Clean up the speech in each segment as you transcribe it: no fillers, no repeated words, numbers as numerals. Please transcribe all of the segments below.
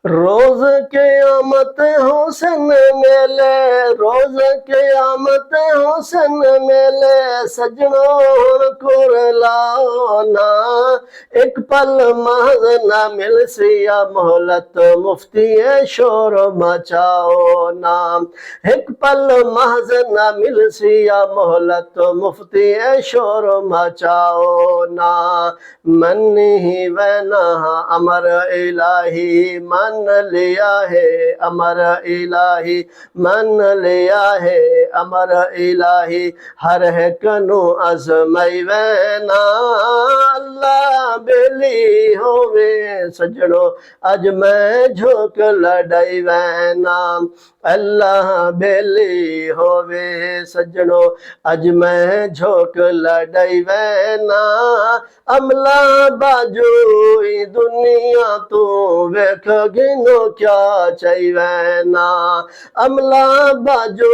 रोज क़यामत हुस्न मेले, रोज क़यामत हुस्न मेले, सजनों कुरलाओ ना। एक पल महज ना मिल सिया मोहलत, मुफ्ती शोर मचाओ ना। एक पल महज ना मिल सिया मोहलत, मुफ्ती शोर मचाओ ना। मन ही वना अमर इलाही, मन लिया है अमर इलाही, मन लिया है अमर इलाही, हर है कनु अज़मई वैना। अल्लाह बेली होवे सजड़ो, अज मैं झोंक लड़ाई वैना। अल्लाह बेली होवे सजड़ो, अज मैं झोंक लड़ाई वैना। अमला बाजू दुनिया तू वेख गिनो क्या चाहिए ना। अमला बाजू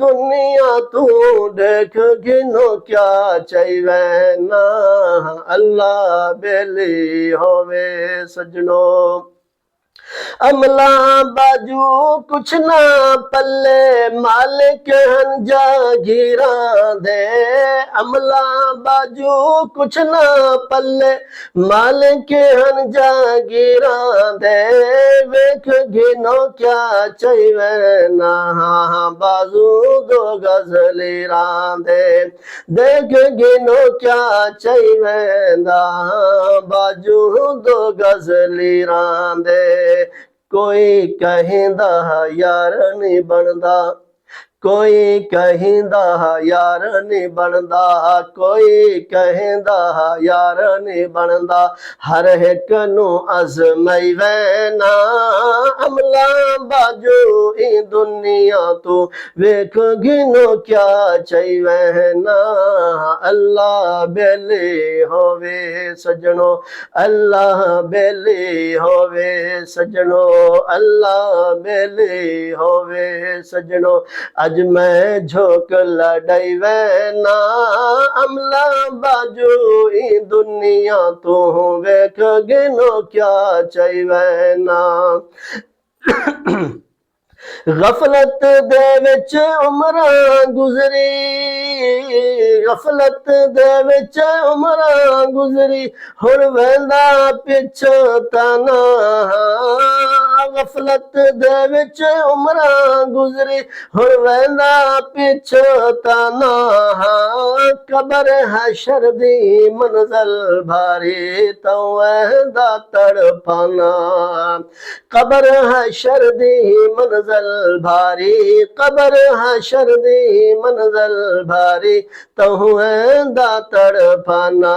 दुनिया तू देख गिनो क्या चाहिए ना। अल्लाह बेली होवे सजनो, अमला बाजू कुछ ना पल्ले, मालिक हन जागीरा दे। अमला बाजू कुछ ना पल्ले, मालिक हन जागीरा दे। वेख गिनो क्या चाहिए ना, बाजू दो गजली रांदे। देख गिनो क्या चाहिए ना, बाजू दो गजली रांदे। कोई कहिंदा यार नहीं बनदा, कोई कहिंदा यार नहीं बनदा, कोई कहिंदा यार नहीं बनदा, हर एक नू अज़मई वैना। अमला बाजू दुनिया तू वेख गिनो क्या चाहिए ना। अल्लाह बेली होवे सजनो, अल्लाह बेली होवे सजनो, अल्लाह बेली होवे सजनो, अज मैं झोंक लड़ाई वैना। अमला बाजू दुनिया तू वेख गिनो क्या चाहिए ना। गफलत दे विच उमरां गुजरी, गफलत दे विच उमरां गुजरी, हुण वेंदा पिछो ताना। गफलत दे विच उमरां गुजरी, हुण वेंदा पिछो ताना। कबर हशर दी मंज़िल भारी, तौं वेंदा तड़पाना। कबर हशर दी मंज़िल भारी, कबर हशर दी मंज़िल भारी, तौं वेंदा तड़पाना।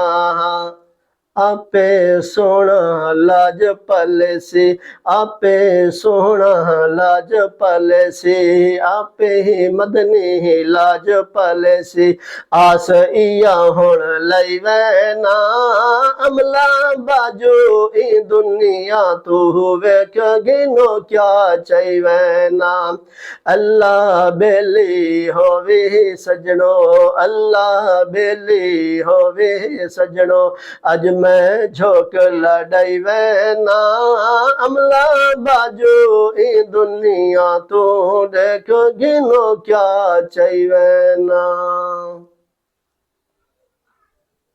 आपे सोना लाज पलेसी, आपे सोना लाज पलेसी, आपे ही मदनी लाज पलेसी, आस इया हुण लई वैना। अमला बाजू दुनिया तू वेख गिनो क्या चाहिए ना। अल्लाह बेली होवे सजनो, अल्लाह बेली होवे सजनो, अज मैं झोंक लड़ाई वैना। अमला बाजू दुनिया तू देख गिनो क्या चाहिए ना।